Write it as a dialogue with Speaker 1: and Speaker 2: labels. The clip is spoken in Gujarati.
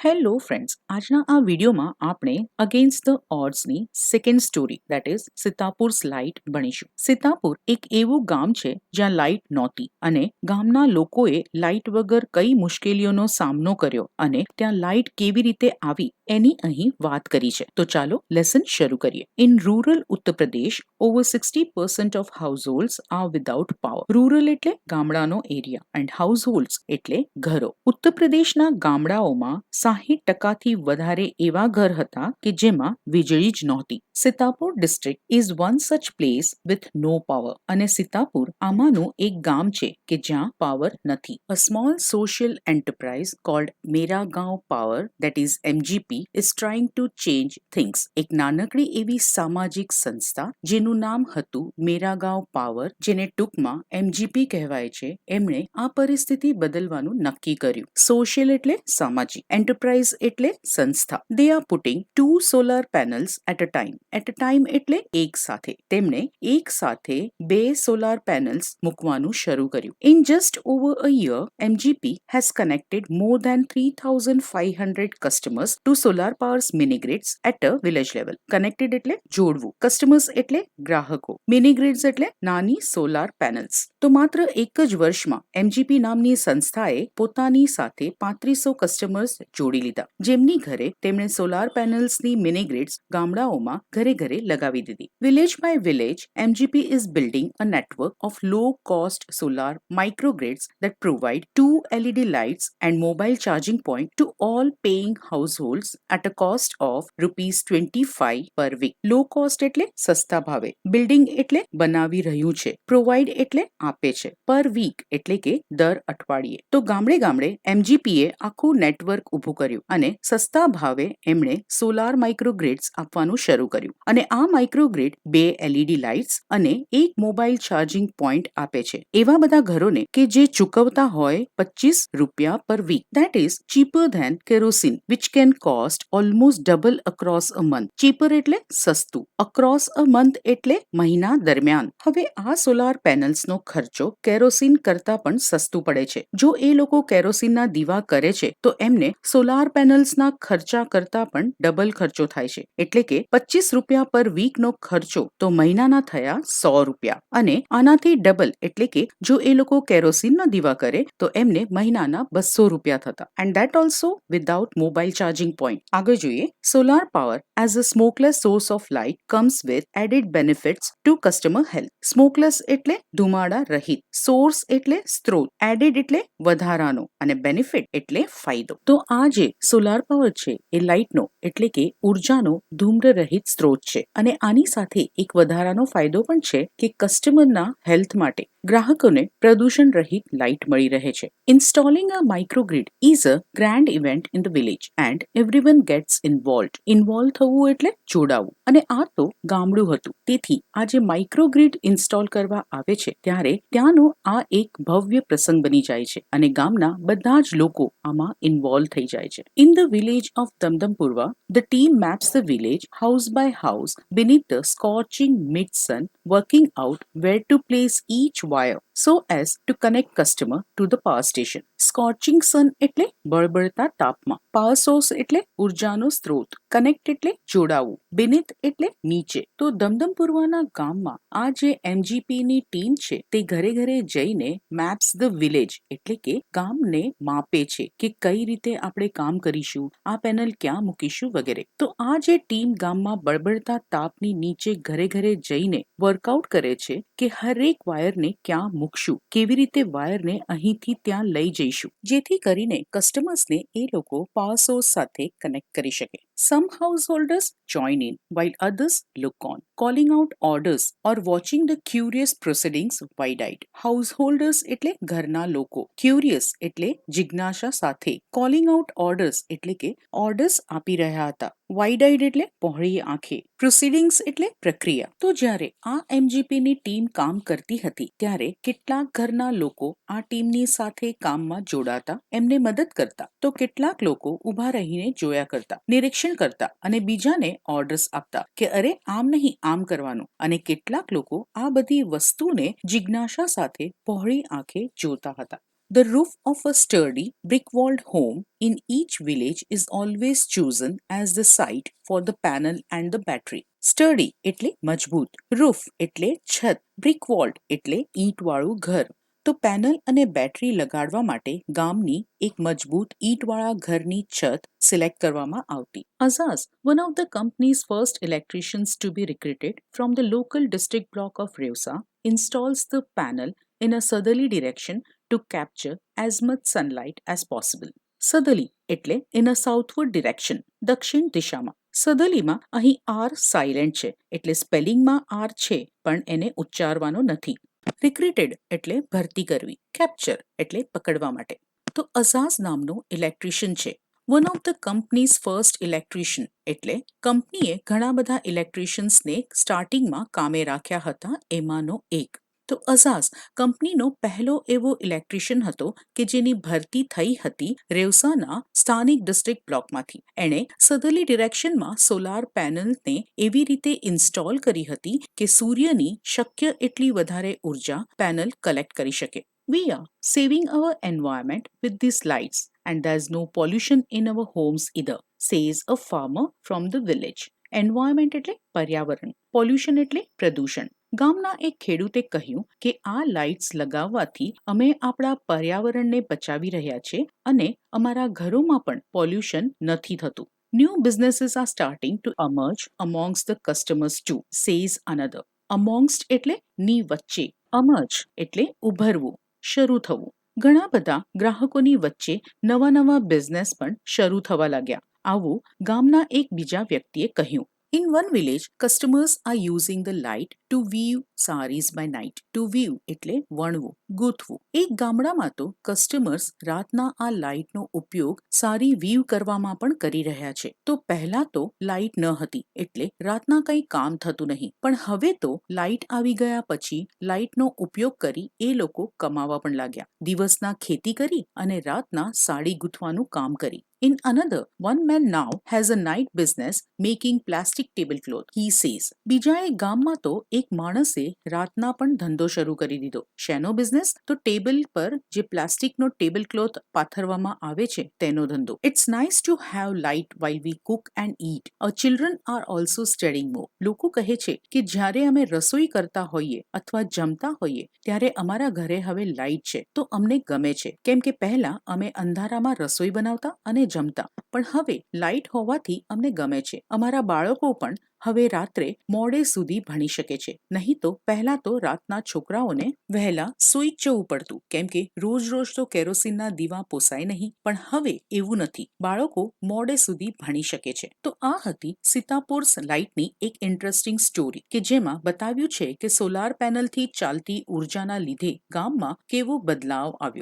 Speaker 1: હેલો ફ્રેન્ડ્સ, આજના આ વિડીયોમાં આપણે અગેન્સ્ટ ધ ઓડ્સની second story that is Sitapur's light ભણીશું. સીતાપુર એક એવું ગામ છે જ્યાં લાઇટ નહોતી અને ગામના લોકોએ લાઇટ વગર કઈ મુશ્કેલીઓનો સામનો કર્યો અને ત્યાં લાઇટ કેવી રીતે આવી એની અહીં વાત કરી છે. તો ચાલો લેસન શરૂ કરીએ. In rural Uttar Pradesh over 60% of households are without power. Rural એટલે ગામડાનો એરિયા એન્ડ હાઉસહોલ્ડ્સ એટલે ઘરો. ઉત્તર પ્રદેશના ગામડાઓમાં 60% વધારે એવા ઘર હતા કે જેમાં વીજળી જ નહોતી. Sitapur district is one such place with no power અને સીતાપુર આમાંનું એક ગામ છે કે જ્યાં પાવર નથી. A small social enterprise called Mera Gaon power that is MGP is trying to change things. એક નાનકડી એવી સામાજિક સંસ્થા જેનું નામ હતું મેરા ગાંવ પાવર, જેને ટૂંકમાં MGP કહેવાય છે, એમણે આ પરિસ્થિતિ બદલવાનું નક્કી કર્યું. સોશિયલ એટલે સામાજિક, એન્ટરપ્રાઇઝ એટલે સંસ્થા. They are putting 2 solar panels at a time. At a time એટલે એક સાથે. તેમણે એક સાથે 2 સોલાર પેનલ્સ મૂકવાનું શરૂ કર્યું. In just over a year, MGP has connected more than 3,500 customers to solar powers mini grids at a village level. Connected એટલે જોડવું, કસ્ટમર્સ એટલે ગ્રાહકો, મિની ગ્રીડ્સ એટલે નાની સોલાર પેનલ્સ. તો માત્ર એક જ વર્ષમાં MGP નામની સંસ્થાએ પોતાની સાથે 3500 કસ્ટમર્સ જોડી લીધા, જેમની ઘરે તેમણે સોલાર પેનલ્સની મિની ગ્રીડ્સ ગામડાઓમાં ઘરે ઘરે લગાવી દીધી. Village by village, MGP is building a network of low-cost solar microgrids that provide 2 LED lights and mobile charging point to all paying households at a cost of ₹25 per week. Low cost એટલે સસ્તા ભાવે, બિલ્ડિંગ એટલે બનાવી રહ્યું છે, પ્રોવાઈડ એટલે આપે છે, પર વીક એટલે કે દર અઠવાડિયે. તો ગામડે ગામડે MGPએ આખું નેટવર્ક ઊભું કર્યું અને સસ્તા ભાવે એમણે સોલાર માઇક્રોગ્રિડ્સ આપવાનું શરૂ કર્યું. અને આ માઇક્રોગ્રિડ 2 LED લાઇટ્સ અને એક મોબાઈલ ચાર્જિંગ પોઈન્ટ આપે છે એવા બધા ઘરોને કે જે ચૂકવતા હોય ₹25 per week. That is cheaper than kerosene which can cost almost double across a month. Cheaper એટલે સસ્તું, અક્રોસ અ મંથ એટલે મહિના દરમિયાન. હવે આ સોલાર પેનલ્સનો ખર્ચો કેરોસીન કરતા પણ સસ્તું પડે છે. જો એ લોકો કેરોસીનના દીવા કરે છે તો એમને સોલાર પેનલ્સના ખર્ચા કરતા પણ ડબલ ખર્ચો થાય છે. એટલે કે ₹25 પર વીકનો ખર્ચો તો મહિનાના થયા ₹100 અને આનાથી ડબલ એટલે કે જો એ લોકો કેરોસીનના દીવા કરે તો એમને મહિનાના ₹200 થતા. And that also without mobile charging point. આગળ જોઈએ. Solar power as a smokeless source of light comes with added benefits to customer health. Smokeless એટલે ધુમાડા રહિત, સોર્સ એટલે સ્ત્રોત, એડેડ એટલે વધારાનો અને બેનિફિટ એટલે ફાયદો. તો આ જે સોલાર પાવર છે એ લાઇટનો એટલે કે ઉર્જાનો ધૂમ્ર રહિત સ્ત્રોત છે અને આની સાથે એક વધારાનો ફાયદો પણ છે કે કસ્ટમરના હેલ્થ માટે ગ્રાહકોને પ્રદૂષણ રહિત લાઇટ મળી રહે છે. Installing a microgrid is a grand event in the village and everyone gets involved. Involve થવું એટલે જોડાવું. અને આ તો ગામડું હતું, તેથી આ જે માઇક્રોગ્રીડ ઇન્સ્ટોલ કરવા આવે છે ત્યારે ત્યાંનો આ એક ભવ્ય પ્રસંગ બની જાય છે અને ગામના બધા જ લોકો આમાં ઇન્વોલ્વ થઈ જાય છે. In the village of Damdampurwa, the team maps the village house by house beneath the scorching mid-sun, working out where to place each wire so as to connect customer to the power station. સ્કોચિંગ સન એટલે બળબળતા તાપમાં, પાવર સોર્સ એટલે ઉર્જાનો સ્ત્રોત, કનેક્ટ એટલે જોડાવું, beneath એટલે નીચે. તો દમદમપુરવાના ગામમાં આ જે MGP ની ટીમ છે તે ઘરે ઘરે જઈને મેપ્સ ધ વિલેજ એટલે કે ગામને માપે છે કે કઈ રીતે આપણે કામ કરીશું, આ પેનલ ક્યાં મૂકીશું વગેરે. તો આ જે ટીમ ગામમાં બળબળતા તાપની નીચે ઘરે ઘરે જઈને વર્કઆઉટ કરે છે કે હરેક વાયરને ક્યાં મૂકશું, કેવી રીતે વાયરને અહીંથી ત્યાં લઈ જઈશું, જેથી કરીને કસ્ટમર્સને એ લોકો પાવર સોર્સ સાથે કનેક્ટ કરી શકે. Some householders join in while others look on, calling out orders or watching the curious proceedings wide-eyed. Householders એટલે ઘરના લોકો, ક્યુરિયસ એટલે જિજ્ઞાસા સાથે, calling out orders એટલે કે ઓર્ડર્સ આપી રહ્યા હતા, વાઇડ-આઇડ એટલે પહોળી આંખે, પ્રોસિડિંગ્સ એટલે પ્રક્રિયા. તો જ્યારે આ MGP ની ટીમ કામ કરતી હતી ત્યારે કેટલાક ઘરના લોકો આ ટીમની સાથે કામમાં જોડાતા, એમને મદદ કરતા, તો કેટલાક લોકો ઊભા રહીને જોયા કરતા, નિરીક્ષણ કરતા અને બીજાને ઓર્ડર્સ આપતા કે અરે આમ નહીં આમ કરવાનું. અને કેટલાક લોકો આ બધી વસ્તુને જિજ્ઞાસા સાથે પહોળી આંખે જોતા હતા. The roof of a sturdy brick-walled home in each village is always chosen as the site for the panel and the battery. Sturdy એટલે મજબૂત, roof એટલે છત, brick-walled એટલે ઈંટવાળું ઘર. તો પેનલ અને બેટરી લગાડવા માટે ગામની એક મજબૂત ઈંટવાળા ઘરની છત સિલેક્ટ કરવામાં આવતી. Azaz, one of the company's first electricians to be recruited from the local district block of Reusa, installs the panel in a southerly direction to capture as much sunlight as possible. Southerly એટલે in a southward direction, દક્ષિણ દિશામાં. સદલીમાં અહીં આર સાયલેન્ટ છે એટલે સ્પેલિંગમાં આર છે પણ એને ઉચ્ચારવાનો નથી. રિક્રુટેડ એટલે ભરતી કરવી, કેપ્ચર એટલે પકડવા માટે. તો અઝાઝ નામનો ઇલેક્ટ્રિશિયન છે. One of the companies first electrician એટલે કંપનીએ ઘણા બધા ઇલેક્ટ્રિશિયન્સને સ્ટાર્ટિંગમાં કામે રાખ્યા હતા એમાંનો એક. તો અઝાઝ કંપનીનો પહેલો એવો ઇલેક્ટ્રિશિયન હતો કે જેની ભરતી થઈ હતી રેવસાના સ્થાનિક ડિસ્ટ્રિક્ટ બ્લોકમાંથી. એણે સધરલી ડિરેક્શનમાં સોલાર પેનલને એવી રીતે ઇન્સ્ટોલ કરી હતી કે સૂર્યની શક્ય એટલી વધારે ઉર્જા પેનલ કલેક્ટ કરી શકે. We are saving our environment with these lights and there's no pollution in our homes either, says a farmer from the village. Environment એટલે પર્યાવરણ, પોલ્યુશન એટલે પ્રદૂષણ. ગામના એક ખેડૂતે કહ્યું કે આ લાઇટ્સ લગાવવાથી અમે આપણા પર્યાવરણને બચાવી રહ્યા છે અને અમારા ઘરોમાં પણ પોલ્યુશન નથી થતું. New businesses are starting to emerge amongst the customers too, says another. Amongst એટલે ની વચ્ચે, emerge એટલે ઉભરવું, શરૂ થવું. ઘણા બધા ગ્રાહકોની વચ્ચે નવા નવા બિઝનેસ પણ શરૂ થવા લાગ્યા. આવું ગામના એક બીજા વ્યક્તિએ કહ્યું. In one village, customers are using the light to weave saris by night. To weave એટલે વણવું, ગૂંથવું. એક ગામડામાં તો કસ્ટમર્સ રાતના આ લાઇટનો ઉપયોગ સારી વીવ કરવામાં પણ કરી રહ્યા છે. તો પહેલા તો લાઇટ ન હતી એટલે રાતના કંઈ કામ થતું નહીં, પણ હવે તો લાઇટ આવી ગયા પછી લાઇટનો ઉપયોગ કરી એ લોકો કમાવા પણ લાગ્યા. દિવસના ખેતી કરી અને રાતના સાડી ગૂંથવાનું કામ કરી. In another, one man now has a night business making plastic tablecloth, he says. બીજા એક ગામમાં તો એક માણસે રાતના પણ ધંધો શરૂ કરી દીધો. શેનો બિઝનેસ? તો ટેબલ પર જે પ્લાસ્ટિકનો ટેબલ ક્લોથ પાથરવામાં આવે છે તેનો ધંધો. It's nice to have light while we cook and eat. Our children are also studying more. લોકો કહે છે કે જ્યારે અમે રસોઈ કરતા હોઈએ અથવા જમતા હોઈએ ત્યારે અમારા ઘરે હવે લાઇટ છે તો અમને ગમે છે, કેમ કે પહેલા અમે અંધારામાં રસોઈ બનાવતા અને જમતા, પણ હવે લાઇટ હોવાથી અમને ગમે છે. અમારા બાળકો પણ હવે રાત્રે મોડે સુધી ભણી શકે છે. નહીં તો પહેલા તો રાતના છોકરાઓને વહેલા સૂઈ જવું પડતું, કેમ કે રોજ રોજ તો કેરોસીનના દીવા પોસાય નહીં, પણ હવે એવું નથી. બાળકો મોડે સુધી ભણી શકે છે. તો આ હતી સીતાપુર્સ લાઇટની એક ઇન્ટરેસ્ટિંગ સ્ટોરી કે જેમાં બતાવ્યું છે કે સોલાર પેનલથી ચાલતી ઉર્જાના લીધે ગામમાં કેવો બદલાવ આવ્યો.